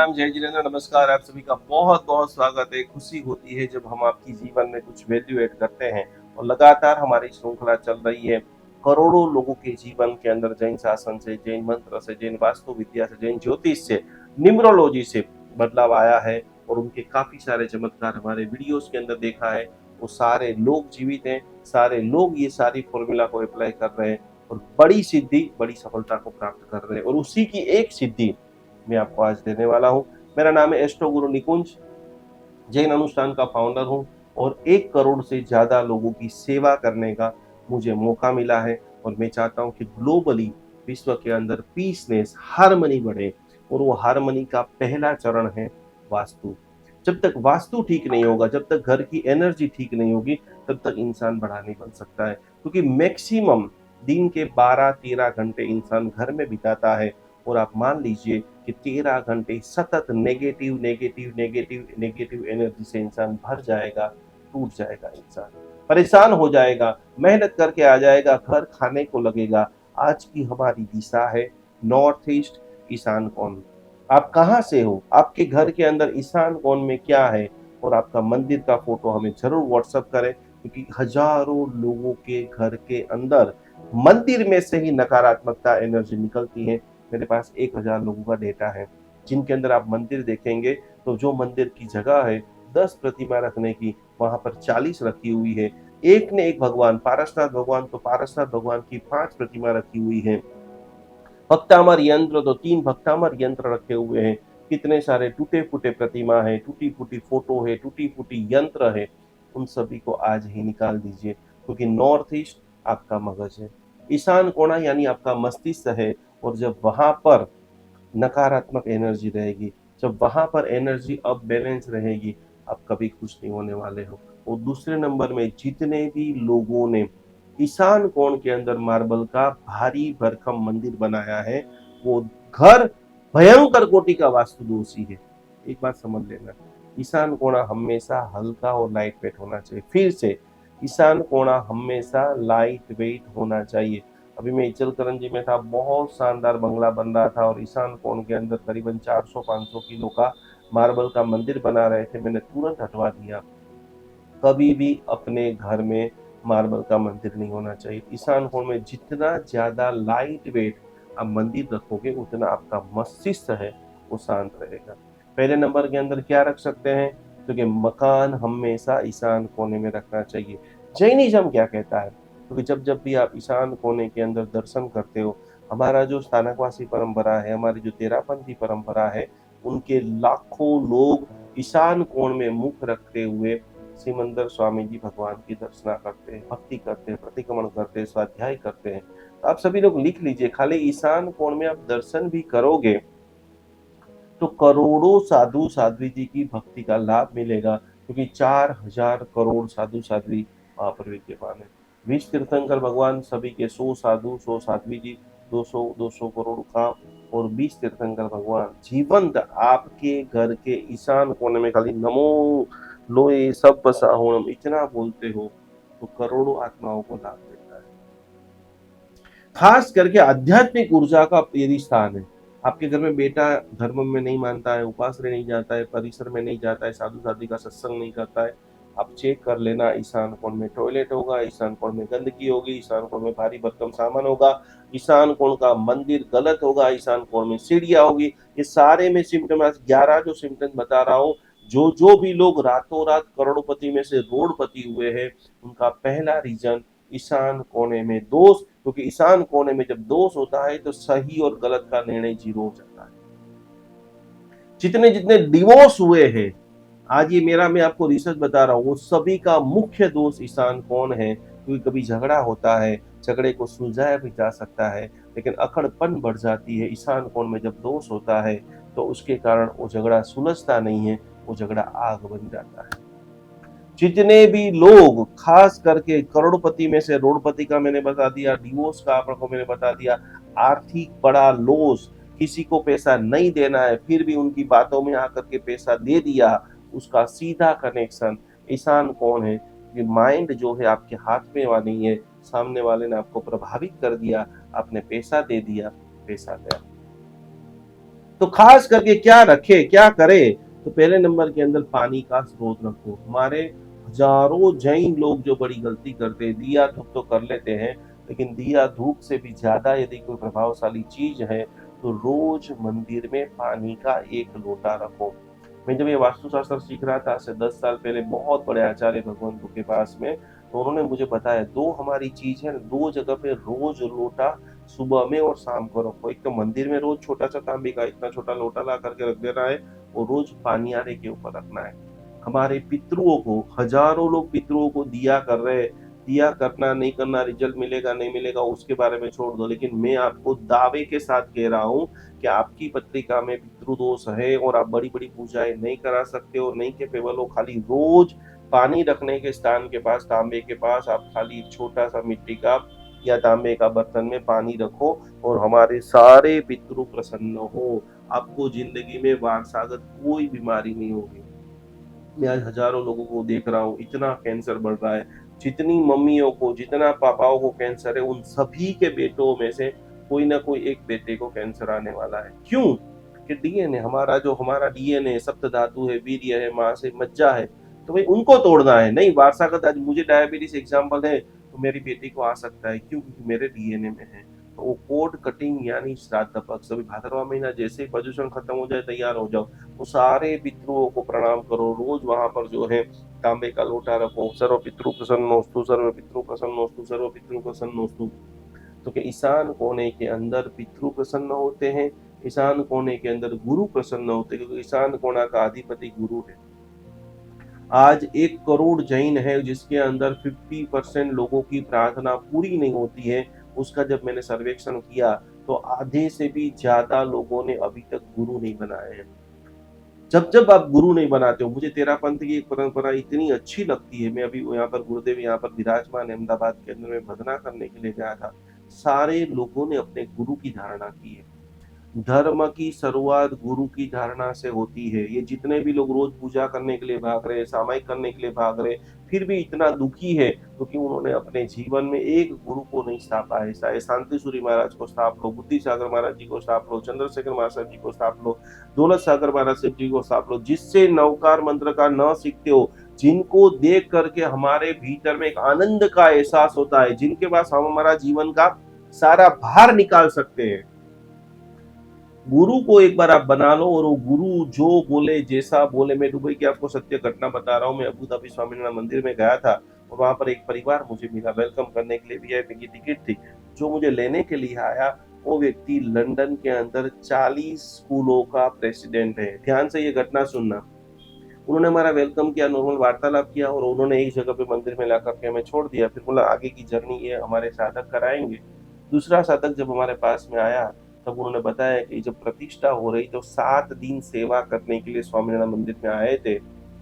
राम, जय जिनेन्द्र, नमस्कार। आप सभी का बहुत बहुत स्वागत है। खुशी होती है जब हम आपकी जीवन में कुछ वैल्यू ऐड करते हैं और लगातार हमारी श्रृंखला चल रही है। करोड़ों लोगों के जीवन के अंदर जैन शासन से, जैन मंत्र से, जैन वास्तु विद्या से, जैन ज्योतिष से, न्यूमरोलॉजी से बदलाव आया है और उनके काफी सारे चमत्कार हमारे वीडियोस के अंदर देखा है। वो सारे लोग जीवित हैं, सारे लोग ये सारी फॉर्मूला को अप्लाई कर रहे हैं और बड़ी सिद्धि, बड़ी सफलता को प्राप्त कर रहे हैं। और उसी की एक सिद्धि मैं आपको आज देने वाला हूं। मेरा नाम है एस्ट्रो गुरु निकुंज, जैन अनुष्ठान का फाउंडर हूं और 1 करोड़ से ज्यादा लोगों की सेवा करने का मुझे मौका मिला है। और मैं चाहता हूं कि ग्लोबली विश्व के अंदर पीसनेस, हार्मनी बढ़े और वो हार्मनी का पहला चरण है वास्तु। जब तक वास्तु ठीक नहीं होगा, जब तक घर की एनर्जी ठीक नहीं होगी, तब तक इंसान बड़ा नहीं बन सकता है। क्योंकि मैक्सिमम दिन के 12-13 घंटे इंसान घर में बिताता है और आप मान लीजिए कि 13 घंटे सतत negative negative negative negative energy से इंसान भर जाएगा, टूट जाएगा, इंसान परेशान हो जाएगा, मेहनत करके आ जाएगा, घर खाने को लगेगा। आज की हमारी दिशा है नॉर्थ ईस्ट, ईशान कोण। आप कहाँ से हो, आपके घर के अंदर ईशान कोण में क्या है, और आपका मंदिर का फोटो हमें जरूर व्हाट्सएप करें। क्योंकि हजारों लोगों के घर के अंदर मंदिर में से ही नकारात्मकता एनर्जी निकलती है। मेरे पास 1000 लोगों का डेटा है जिनके अंदर आप मंदिर देखेंगे तो जो मंदिर की जगह है 10 प्रतिमा रखने की, वहां पर 40 रखी हुई है। एक ने एक भगवान, पारसनाथ भगवान, तो पारसनाथ भगवान की 5 प्रतिमा रखी हुई है। भक्तामर यंत्र तो 3 भक्तामर यंत्र रखे हुए हैं। कितने सारे टूटे फूटे प्रतिमा है, टूटी फूटी फोटो है, टूटी फूटी यंत्र है। उन सभी को आज ही निकाल दीजिए, क्योंकि नॉर्थ ईस्ट आपका मगज है, ईशान कोणा यानी आपका मस्तिष्क है। और जब वहां पर नकारात्मक एनर्जी रहेगी, जब वहां पर एनर्जी अब बैलेंस रहेगी, आप कभी खुश नहीं होने वाले हो। और दूसरे नंबर में जितने भी लोगों ने ईशान कोण के अंदर मार्बल का भारी भरकम मंदिर बनाया है, वो घर भयंकर कोटि का वास्तु दोषी है। एक बात समझ लेना, ईशान कोणा हमेशा हल्का और लाइट वेट होना चाहिए। फिर से, ईशान कोणा हमेशा लाइट वेट होना चाहिए। अभी मैं इचलकरंजी में था, बहुत शानदार बंगला बन रहा था और ईशान कोण के अंदर करीबन 400-500 किलो का मार्बल का मंदिर बना रहे थे। मैंने तुरंत हटवा दिया। कभी भी अपने घर में मार्बल का मंदिर नहीं होना चाहिए। ईशान कोण में जितना ज्यादा लाइट वेट आप मंदिर रखोगे, उतना आपका मस्तिष्क है वो शांत रहेगा। पहले नंबर के अंदर क्या रख सकते हैं, क्योंकि मकान हमेशा ईशान कोने में रखना चाहिए। जैनिज्म क्या कहता है, क्योंकि जब जब भी आप ईशान कोने के अंदर दर्शन करते हो, हमारा जो स्थानकवासी परंपरा है, हमारी जो तेरापंथी परंपरा है, उनके लाखों लोग ईशान कोण में मुख रखते हुए सिमंदर स्वामी जी भगवान की दर्शना करते हैं, भक्ति करते हैं, प्रतिक्रमण करते हैं, स्वाध्याय करते हैं। तो आप सभी लोग लिख लीजिए, खाली ईशान कोण में आप दर्शन भी करोगे तो करोड़ों साधु साध्वी जी की भक्ति का लाभ मिलेगा, क्योंकि 4000 करोड़ साधु साध्वी वहां पर विद्यमान है। 20 तीर्थंकर भगवान, सभी के 100 साधु, 100 साध्वी जी, 200 करोड़ काम। और 20 तीर्थंकर भगवान जीवंत आपके घर के ईशान कोने में खाली नमो लोए सब बसाहुणम इतना बोलते हो तो करोड़ों आत्माओं को लाभ देता है। खास करके आध्यात्मिक ऊर्जा का यदि स्थान है, आपके घर में बेटा धर्म में नहीं मानता है, उपासना नहीं जाता है, परिसर में नहीं जाता है, साधु साध्वी का सत्संग नहीं करता है, आप चेक कर लेना। ईशान कोण में टॉयलेट होगा, ईशान कोण में गंदगी होगी, ईशान कोण में भारी भरकम सामान होगा, ईशान कोण का मंदिर गलत होगा, ईशान कोण में सीढ़ियां होगी। ये सारे में सिम्टम, 11 जो सिम्टम बता रहा हूँ, जो जो भी लोग रातों रात करोड़पति में से रोडपति हुए हैं, उनका पहला रीजन ईशान कोने में दोष। क्योंकि ईशान कोने में जब दोष होता है तो सही और गलत का निर्णय जीरो हो जाता है। जितने जितने डिवोर्स हुए हैं, आज ये मेरा मैं आपको रिसर्च बता रहा हूँ, वो सभी का मुख्य दोष ईशान कोण है। क्योंकि कभी झगड़ा होता है, झगड़े को सुलझाया भी जा सकता है, लेकिन अकड़पन बढ़ जाती है। ईशान कोण में जब दोष होता है तो उसके कारण वो झगड़ा सुलझता नहीं है, वो झगड़ा आग बन जाता है। जितने भी लोग, खास करके करोड़पति में से रोडपति का मैंने बता दिया, डिवोर्स का आपको मैंने बता दिया, आर्थिक बड़ा लॉस, किसी को पैसा नहीं देना है फिर भी उनकी बातों में आकर के पैसा दे दिया, उसका सीधा कनेक्शन ईशान कोण है। ये माइंड जो है आपके हाथ में वाला नहीं है, सामने वाले ने आपको प्रभावित कर दिया, आपने पैसा दे दिया, पैसा गया। तो खास करके क्या रखे, क्या करे, तो पहले नंबर के अंदर पानी का स्रोत रखो। हमारे हजारों जैन लोग जो बड़ी गलती करते हैं, दिया धूप तो कर लेते हैं, लेकिन दिया धूप से भी ज्यादा यदि कोई प्रभावशाली चीज है तो रोज मंदिर में पानी का एक लोटा रखो। मैं जब ये वास्तुशास्त्र सीख रहा था आज से 10 साल पहले बहुत बड़े आचार्य भगवंतु के पास में, तो उन्होंने मुझे बताया दो हमारी चीज है, दो जगह पे रोज लोटा सुबह में और शाम को रखो। एक तो मंदिर में रोज छोटा सा तांबे का इतना छोटा लोटा ला करके रख देना है और रोज पानी आने के ऊपर रखना है। हमारे पितरुओं को, हजारों लोग पितरुओं को दिया कर रहे हैं, दिया करना नहीं करना, रिजल्ट मिलेगा नहीं मिलेगा उसके बारे में छोड़ दो, लेकिन मैं आपको दावे के साथ कह रहा हूँ कि आपकी पत्रिका में पितृदोष है और आप बड़ी बड़ी पूजाएं नहीं करा सकते हो, नहीं कैपेबल हो। खाली रोज पानी रखने के स्थान के पास, तांबे के पास, आप खाली एक छोटा सा मिट्टी का या तांबे का बर्तन में पानी रखो और हमारे सारे पितृ प्रसन्न हो। आपको जिंदगी में वारसागत कोई बीमारी नहीं होगी। मैं आज हजारों लोगों को देख रहा हूँ, इतना कैंसर बढ़ रहा है। जितनी मम्मियों को, जितना पापाओं को कैंसर है, उन सभी के बेटों में से कोई ना कोई एक बेटे को कैंसर आने वाला है। क्यों? कि डीएनए, हमारा डीएनए सप्त धातु है, वीर्य है, मांस है, मज्जा है, तो भाई उनको तोड़ना है। नहीं वारसागत, आज मुझे डायबिटीज एग्जाम्पल है तो मेरी बेटी को आ सकता है, क्यों? क्योंकि मेरे डीएनए में है। तो वो कोड कटिंग यानी श्राद्ध पक्ष, अभी भादरवा महीना जैसे ही प्रदूषण खत्म हो जाए तैयार हो जाओ, वो सारे पितरुओं को प्रणाम करो। रोज वहां पर जो है तांबे का लोटा रखो। सर्व पितृ प्रसन्नोस्तु, सर्व पितृ प्रसन्नोस्तु, सर्व पितृ प्रसन्नोस्तु। तो कि ईशान कोने के अंदर पितृ प्रसन्न होते हैं, ईशान कोने के अंदर गुरु प्रसन्न होते हैं, क्योंकि ईशान कोना का अधिपति गुरु है। आज 1 करोड़ जैन है जिसके अंदर 50% लोगों की प्रार्थना पूरी नहीं होती है। उसका जब मैंने सर्वेक्षण किया तो आधे से भी ज्यादा लोगों ने अभी तक गुरु नहीं बनाए हैं। जब जब आप गुरु नहीं बनाते हो, मुझे तेरा पंथ की एक परंपरा इतनी अच्छी लगती है। मैं अभी यहाँ पर गुरुदेव यहाँ पर विराजमान अहमदाबाद के अंदर में भजना करने के लिए गया था, सारे लोगों ने अपने गुरु की धारणा की है। धर्म की शुरुआत गुरु की धारणा से होती है। ये जितने भी लोग रोज पूजा करने के लिए भाग रहे हैं, सामायिक करने के लिए भाग रहे हैं, फिर भी इतना दुखी है क्योंकि उन्होंने अपने जीवन में एक गुरु को नहीं स्थापा है। चाहे शांति सूरी महाराज को स्थाप लो, बुद्धि सागर महाराज जी को स्थाप लो, चंद्रशेखर महाराज जी को स्थाप लो, दौलत सागर महाराज जी को स्थाप लो, जिससे नवकार मंत्र का न सीखते हो, जिनको देख करके हमारे भीतर में एक आनंद का एहसास होता है, जिनके पास हम हमारा जीवन का सारा भार निकाल सकते हैं। गुरु को एक बार आप बना लो और वो गुरु जो बोले, जैसा बोले। मैं दुबई की आपको सत्य घटना बता रहा हूँ। मैं अबू धाबी स्वामीनारायण मंदिर में गया था और वहां पर एक परिवार मुझे मिला, वेलकम करने के लिए वीआईपी की टिकट थी। जो मुझे लेने के लिए आया वो व्यक्ति लंदन के अंदर 40 स्कूलों का प्रेसिडेंट है। ध्यान से ये घटना सुनना। उन्होंने हमारा वेलकम किया, नॉर्मल वार्तालाप किया और उन्होंने एक जगह पे मंदिर में ला करके हमें छोड़ दिया। फिर बोला आगे की जर्नी ये हमारे साधक कराएंगे। दूसरा साधक जब हमारे पास में आया तब उन्होंने बताया कि जब प्रतिष्ठा हो रही तो 7 दिन सेवा करने के लिए स्वामीनारायण मंदिर में आए थे।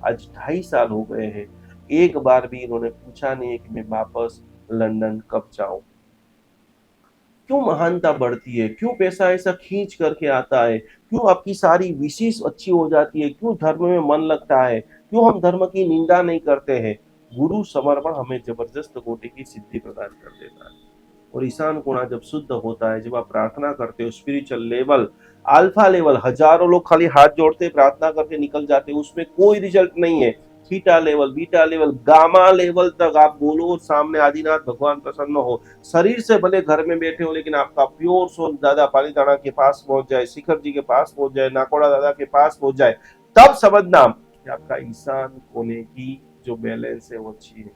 आज 2.5 साल हो गए हैं, एक बार भी इन्होंने पूछा नहीं है कि मैं वापस लंदन कब जाऊं। क्यों महानता बढ़ती है? क्यों पैसा ऐसा खींच करके आता है? क्यों आपकी सारी विशेष अच्छी हो जाती है? क्यों धर्म में मन लगता है? क्यों हम धर्म की निंदा नहीं करते हैं? गुरु समर्पण हमें जबरदस्त कोटि की सिद्धि प्रदान कर देता है। और ईशान कोना जब शुद्ध होता है, जब आप प्रार्थना करते हो, स्पिरिचुअल लेवल, अल्फा लेवल, हजारों लोग खाली हाथ जोड़ते प्रार्थना करके निकल जाते, उसमें कोई रिजल्ट नहीं है। Theta level, beta level, gamma level तक आप बोलो, सामने आदिनाथ भगवान प्रसन्न हो। शरीर से भले घर में बैठे हो लेकिन आपका प्योर सोल दादा पालीताना के पास पहुंच जाए, शिखर जी के पास पहुंच जाए, नाकोड़ा दादा के पास पहुंच जाए, तब समझना कि आपका ईशान कोने की जो बैलेंस है वो अच्छी है।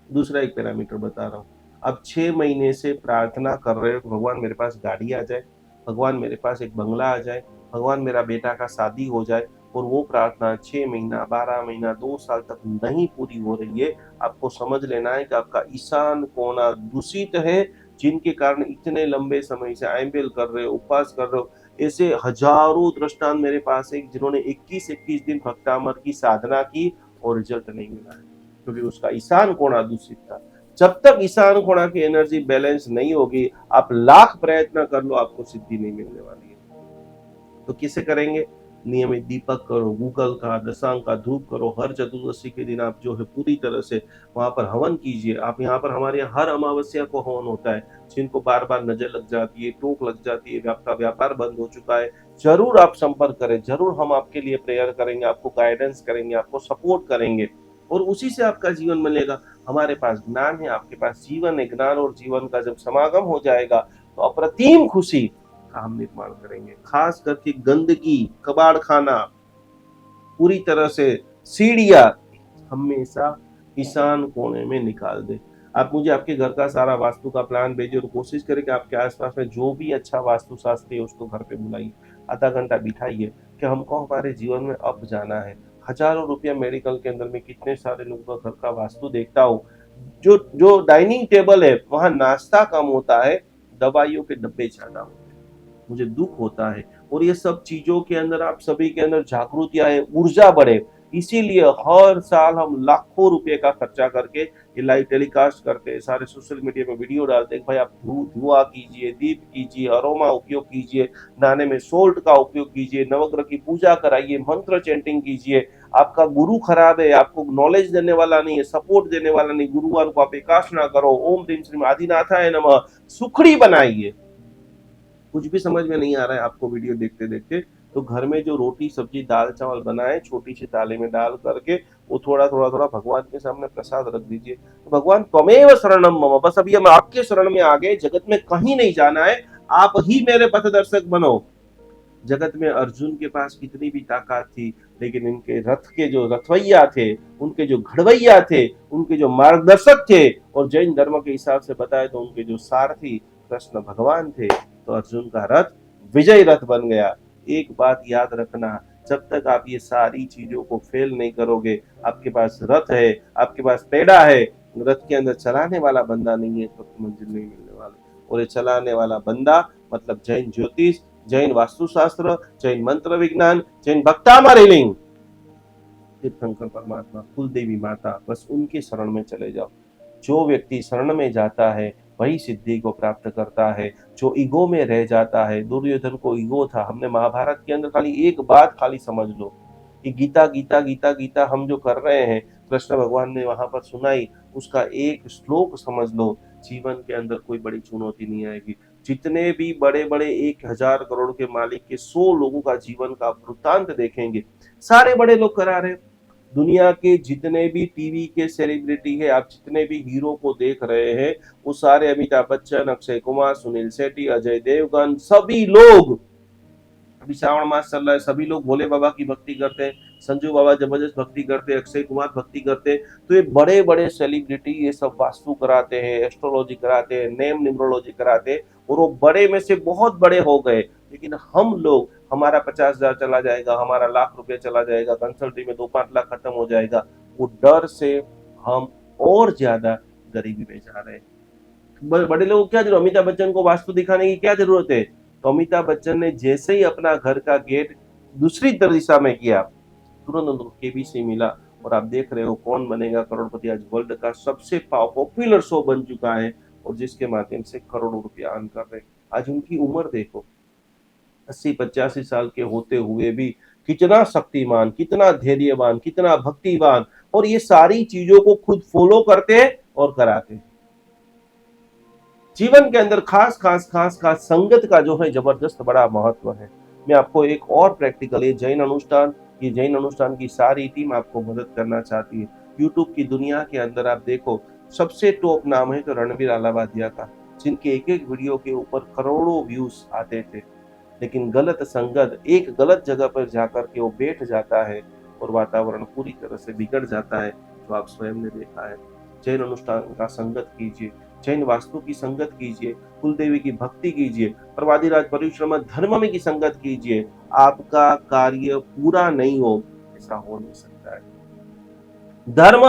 दूसरा एक पैरामीटर बता रहा हूँ। अब 6 महीने से प्रार्थना कर रहे हो, भगवान मेरे पास गाड़ी आ जाए, भगवान मेरे पास एक बंगला आ जाए, भगवान मेरा बेटा का शादी हो जाए, और वो प्रार्थना 6 महीना, 12 महीना, 2 साल तक नहीं पूरी हो रही है। आपको समझ लेना है कि आपका ईशान कोना दूषित है, जिनके कारण इतने लंबे समय से आईएमएल कर रहे हो, उपवास कर रहे हो। ऐसे हजारों दृष्टांत मेरे पास है जिन्होंने 21-21 दिन भक्तामर की साधना की और रिजल्ट नहीं मिला है, क्योंकि उसका ईशान कोना दूषित था। जब तक ईशान कोना की एनर्जी बैलेंस नहीं होगी, आप लाख प्रयत्न कर लो, आपको सिद्धि नहीं मिलने वाली है। तो किसे करेंगे? नियमित दीपक करो, गूगल का, दशांग का धूप करो। हर चतुर्दशी के दिन आप जो है पूरी तरह से वहाँ पर हवन कीजिए। आप यहाँ पर, हमारे यहाँ हर अमावस्या को हवन होता है। जिनको बार-बार नज़र लग जाती है, टोक लग जाती है, आपका व्यापार बंद हो चुका है, ज़रूर आप संपर्क करें, ज़रूर हम आपके लिए प्रेयर करेंगे, आपको गाइडेंस करेंगे, आपको सपोर्ट करेंगे और उसी से आपका जीवन बनेगा। हमारे पास ज्ञान है, आपके पास जीवन है। ज्ञान और जीवन का जब समागम हो जाएगा तो अप्रतिम खुशी का हम निर्माण करेंगे। खास करके गंदगी, कबाड़ खाना, पूरी तरह से सीढ़ियाँ हमेशा ईशान कोने में निकाल दें। आप मुझे आपके घर का सारा वास्तु का प्लान भेजिए और कोशिश करें कि आपके आसपास में जो भी अच्छा वास्तुशास्त्री है उसको घर पे बुलाइए। आधा घंटा बिठाइए कि हमको हमारे जीवन में अब जाना है। हज़ारों रुपया मेडिकल के अंदर में कितने सारे लोगों का घर का वास्तु देखता हूँ। जो जो डाइनिंग टेबल है वहाँ नाश्ता कम होता है, दवाइयों के डब्बे ज़्यादा होते हैं। मुझे दुख होता है और ये सब चीजों के अंदर आप सभी के अंदर जागृति आए, ऊर्जा बढ़े। इसीलिए हर साल हम लाखों रुपए का खर्चा करके ये लाइव टेलीकास्ट करते हैं, सारे सोशल मीडिया में वीडियो डालते हैं। भाई आप धुआं कीजिए, दीप कीजिए, अरोमा उपयोग कीजिए, नहाने में सोल्ट का उपयोग कीजिए, नवग्रह की पूजा कराइए, मंत्र चैंटिंग कीजिए। आपका गुरु खराब है, आपको नॉलेज देने वाला नहीं है, सपोर्ट देने वाला नहीं, गुरुवार को आप एकादश ना करो, ओम ह्रीम श्रीम आदिनाथाय नमः, सुखड़ी बनाइए। कुछ भी समझ में नहीं आ रहा है आपको वीडियो देखते देखते, तो घर में जो रोटी सब्जी दाल चावल बनाए छोटी सी थाली में डाल करके वो थोड़ा थोड़ा थोड़ा भगवान के सामने प्रसाद रख दीजिए। तो भगवान त्वमेव शरणम मम, बस अभी हम आपके शरण में आ गए, जगत में कहीं नहीं जाना है, आप ही मेरे पथदर्शक बनो। जगत में अर्जुन के पास कितनी भी ताकत थी, लेकिन इनके रथ के जो रथवैया थे, उनके जो घड़वैया थे, उनके जो मार्गदर्शक थे, और जैन धर्म के हिसाब से बताए तो उनके जो सारथी कृष्ण भगवान थे, तो अर्जुन का रथ विजय रथ बन गया। एक बात याद रखना, जब तक आप ये सारी चीजों को फेल नहीं करोगे, आपके पास रथ है, आपके पास पेड़ा है, रथ के अंदर चलाने वाला बंदा नहीं है, तो मंजिल नहीं मिलने वाली। और ये चलाने वाला बंदा मतलब जैन ज्योतिष, जैन वास्तुशास्त्र, जैन मंत्र विज्ञान, जैन भक्तामरीलिंग, तीर्थंकर परमात्मा, कुलदेवी माता, बस उनके शरण में चले जाओ। जो व्यक्ति शरण में जाता है वही सिद्धि को प्राप्त करता है। जो ईगो में रह जाता है, दुर्योधन को ईगो था। हमने महाभारत के अंदर खाली एक बात खाली समझ लो, कि गीता गीता गीता गीता हम जो कर रहे हैं, कृष्ण भगवान ने वहां पर सुनाई, उसका एक श्लोक समझ लो, जीवन के अंदर कोई बड़ी चुनौती नहीं आएगी। जितने भी बड़े बड़े 1,000 करोड़ के मालिक के 100 लोगों का जीवन का वृत्तांत देखेंगे, सारे बड़े लोग करा रहे। दुनिया के जितने भी टीवी के सेलिब्रिटी है, आप जितने भी हीरो को देख रहे हैं, वो सारे अमिताभ बच्चन, अक्षय कुमार, सुनील शेट्टी, अजय देवगन, सभी लोग, अभी श्रावण मास चल रहा है, सभी लोग भोले बाबा की भक्ति करते हैं। संजू बाबा जबरदस्त भक्ति करते हैं, अक्षय कुमार भक्ति करते हैं। तो ये बड़े बड़े सेलिब्रिटी ये सब वास्तु कराते हैं, एस्ट्रोलॉजी कराते हैं, नेम न्यूमरोलॉजी कराते हैं, और वो बड़े में से बहुत बड़े हो गए। लेकिन हम लोग, हमारा 50,000 चला जाएगा, हमारा ₹1,00,000 चला जाएगा, कंसल्टिंग में 2-5 लाख खत्म हो जाएगा, वो डर से हम और ज्यादा गरीबी में जा रहे हैं। बड़े लोग क्या जरूरत, अमिताभ बच्चन को वास्तु दिखाने की क्या जरूरत है? तो अमिताभ बच्चन ने जैसे ही अपना घर का गेट दूसरी दिशा में किया, तुरंत उनको केबीसी मिला, और आप देख रहे हो कौन बनेगा करोड़पति आज वर्ल्ड का सबसे पॉपुलर शो बन चुका है, और जिसके माध्यम से करोड़ों रुपया अर्न कर रहे हैं। आज उनकी उम्र देखो, 80-85 साल के होते हुए भी कितना शक्तिमान, कितना धैर्यवान, कितना भक्तिवान, और ये सारी चीजों को खुद फॉलो करते हैं और कराते हैं। जीवन के अंदर खास खास खास खास संगत का जो है जबरदस्त बड़ा महत्व है। मैं आपको एक और प्रैक्टिकल, ये जैन अनुष्ठान की सारी टीम आपको मदद करना चाहती है। यूट्यूब की दुनिया के अंदर आप देखो, सबसे टॉप नाम है तो रणवीर अलावादिया का, जिनके एक एक वीडियो के ऊपर करोड़ों व्यूज आते थे। लेकिन गलत संगत, एक गलत जगह पर जाकर के वो बैठ जाता है और वातावरण पूरी तरह से बिगड़ जाता है, जो आप स्वयं ने देखा है। जैन अनुष्ठान का संगत कीजिए, जैन वास्तु की संगत कीजिए, कुलदेवी की भक्ति कीजिए, प्रवादिराज परिश्रम धर्म में की संगत कीजिए। आपका कार्य पूरा नहीं हो, ऐसा हो नहीं सकता है। धर्म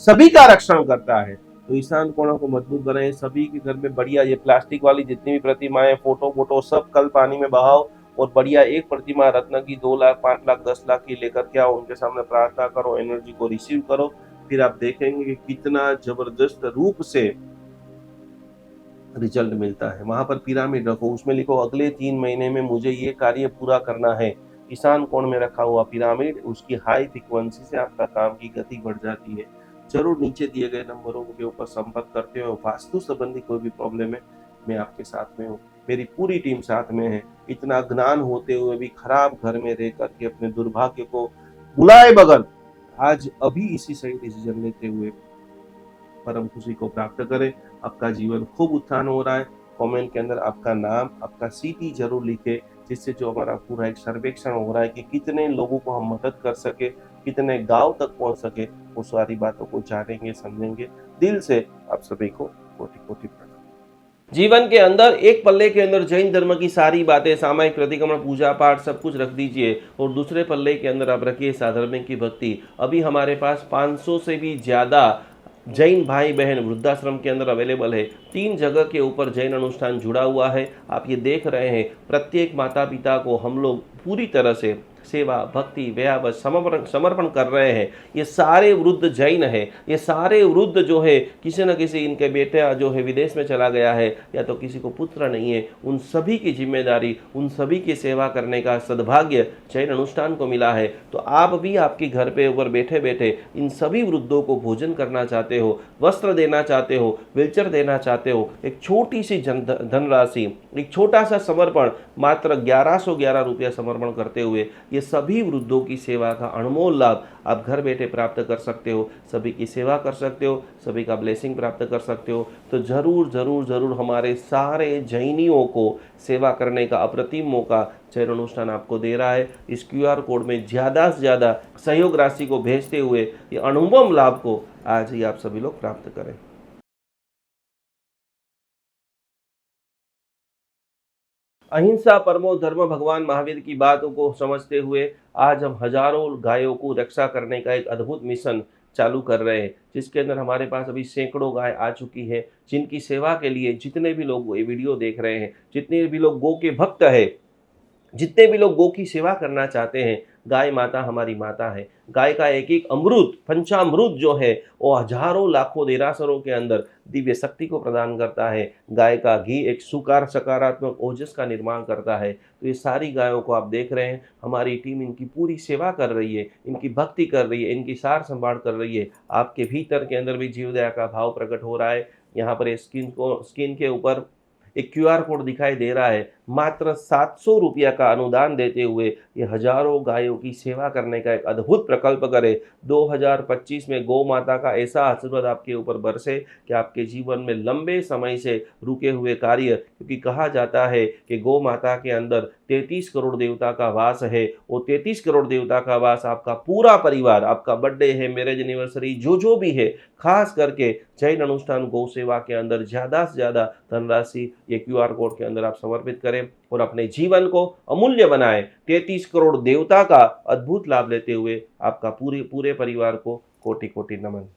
सभी का रक्षण करता है, तो ईशान कोणों को मजबूत बनाए। सभी के घर में बढ़िया ये प्लास्टिक वाली जितनी भी प्रतिमाएं, फोटो सब कल पानी में बहाओ, और बढ़िया एक प्रतिमा रत्न की 2 लाख, 5 लाख, 10 लाख की लेकर के आओ, उनके सामने प्रार्थना करो, एनर्जी को रिसीव करो। फिर आप देखेंगे कि कितना जबरदस्त रूप से रिजल्ट मिलता है। वहां पर पिरामिड रखो, उसमें लिखो अगले 3 महीने में मुझे ये कार्य पूरा करना है। ईशान कोण में रखा हुआ पिरामिड, उसकी हाई फ्रीक्वेंसी से आपका काम की गति बढ़ जाती है। जरूर नीचे दिए गए नंबरों के ऊपर संपर्क करते हो। वास्तु संबंधी कोई भी प्रॉब्लम है, मैं आपके साथ में हूँ, मेरी पूरी टीम साथ में है। इतना ज्ञान होते हुए भी खराब घर में रह करके अपने दुर्भाग्य को बुलाए बगल आज अभी इसी सही डिसीजन लेते हुए परम खुशी को प्राप्त करें। आपका जीवन खूब उत्थान हो रहा है। कमेंट के अंदर आपका नाम, आपका सिटी जरूर लिखे, जिससे जो हमारा पूरा एक सर्वेक्षण हो रहा है कि कितने लोगों को हम मदद कर सके, कितने गांव तक पहुंच सके, वो सारी बातों को जानेंगे, समझेंगे। दिल से आप सभी को कोटि कोटि प्रणाम। जीवन के अंदर एक पल्ले के अंदर जैन धर्म की सारी बातें, सामायिक प्रतिक्रमण, पूजा पाठ सब कुछ रख दीजिए, और दूसरे पल्ले के अंदर आप रखिए साधर्मिक की भक्ति। अभी हमारे पास 500 से भी ज़्यादा जैन भाई बहन वृद्धाश्रम के अंदर अवेलेबल है। 3 जगह के ऊपर जैन अनुष्ठान जुड़ा हुआ है। आप ये देख रहे हैं, प्रत्येक माता पिता को हम लोग पूरी तरह से सेवा, भक्ति, व्याव समर्पण कर रहे हैं। ये सारे वृद्ध जैन है, ये सारे वृद्ध जो है किसी न किसी इनके बेटा जो है विदेश में चला गया है, या तो किसी को पुत्र नहीं है, उन सभी की जिम्मेदारी, उन सभी की सेवा करने का सद्भाग्य जैन अनुष्ठान को मिला है। तो आप भी आपके घर पे ऊपर बैठे बैठे इन सभी वृद्धों को भोजन करना चाहते हो, वस्त्र देना चाहते हो, व्हीलचेयर देना चाहते हो, एक छोटी सी धनराशि, एक छोटा सा समर्पण, मात्र 1111 रुपया समर्पण करते हुए ये सभी वृद्धों की सेवा का अनमोल लाभ आप घर बैठे प्राप्त कर सकते हो। सभी की सेवा कर सकते हो, सभी का ब्लेसिंग प्राप्त कर सकते हो। तो जरूर जरूर जरूर हमारे सारे जैनियों को सेवा करने का अप्रतिम मौका जैन अनुष्ठान आपको दे रहा है। इस QR कोड में ज़्यादा से ज़्यादा सहयोग राशि को भेजते हुए ये अनुपम लाभ को आज ही आप सभी लोग प्राप्त करें। अहिंसा परमो धर्म भगवान महावीर की बातों को समझते हुए आज हम हजारों गायों को रक्षा करने का एक अद्भुत मिशन चालू कर रहे हैं, जिसके अंदर हमारे पास अभी सैकड़ों गाय आ चुकी है, जिनकी सेवा के लिए जितने भी लोग ये वीडियो देख रहे हैं, जितने भी लोग गौ के भक्त है, जितने भी लोग गौ की सेवा करना चाहते हैं, गाय माता हमारी माता है। गाय का एक एक अमृत, पंचामृत जो है, वो हजारों लाखों देरासरों के अंदर दिव्य शक्ति को प्रदान करता है। गाय का घी एक सकारात्मक ओजस का निर्माण करता है। तो ये सारी गायों को आप देख रहे हैं, हमारी टीम इनकी पूरी सेवा कर रही है, इनकी भक्ति कर रही है, इनकी सार संभाल कर रही है। आपके भीतर के अंदर भी जीव दया का भाव प्रकट हो रहा है। यहाँ पर स्क्रीन के ऊपर एक QR कोड दिखाई दे रहा है। मात्र 700 रुपया का अनुदान देते हुए ये हजारों गायों की सेवा करने का एक अद्भुत प्रकल्प करे। 2025 में गौ माता का ऐसा आशीर्वाद आपके ऊपर बरसे कि आपके जीवन में लंबे समय से रुके हुए कार्य, क्योंकि कहा जाता है कि गौ माता के अंदर 33 करोड़ देवता का वास है। वो 33 करोड़ देवता का वास आपका पूरा परिवार, आपका बर्थडे है, मैरिज एनिवर्सरी, जो भी है, खास करके जैन अनुष्ठान गौ सेवा के अंदर ज़्यादा से ज़्यादा धनराशि ये QR कोड के अंदर आप समर्पित करें और अपने जीवन को अमूल्य बनाएं। 33 करोड़ देवता का अद्भुत लाभ लेते हुए आपका पूरे परिवार को कोटि कोटि नमन।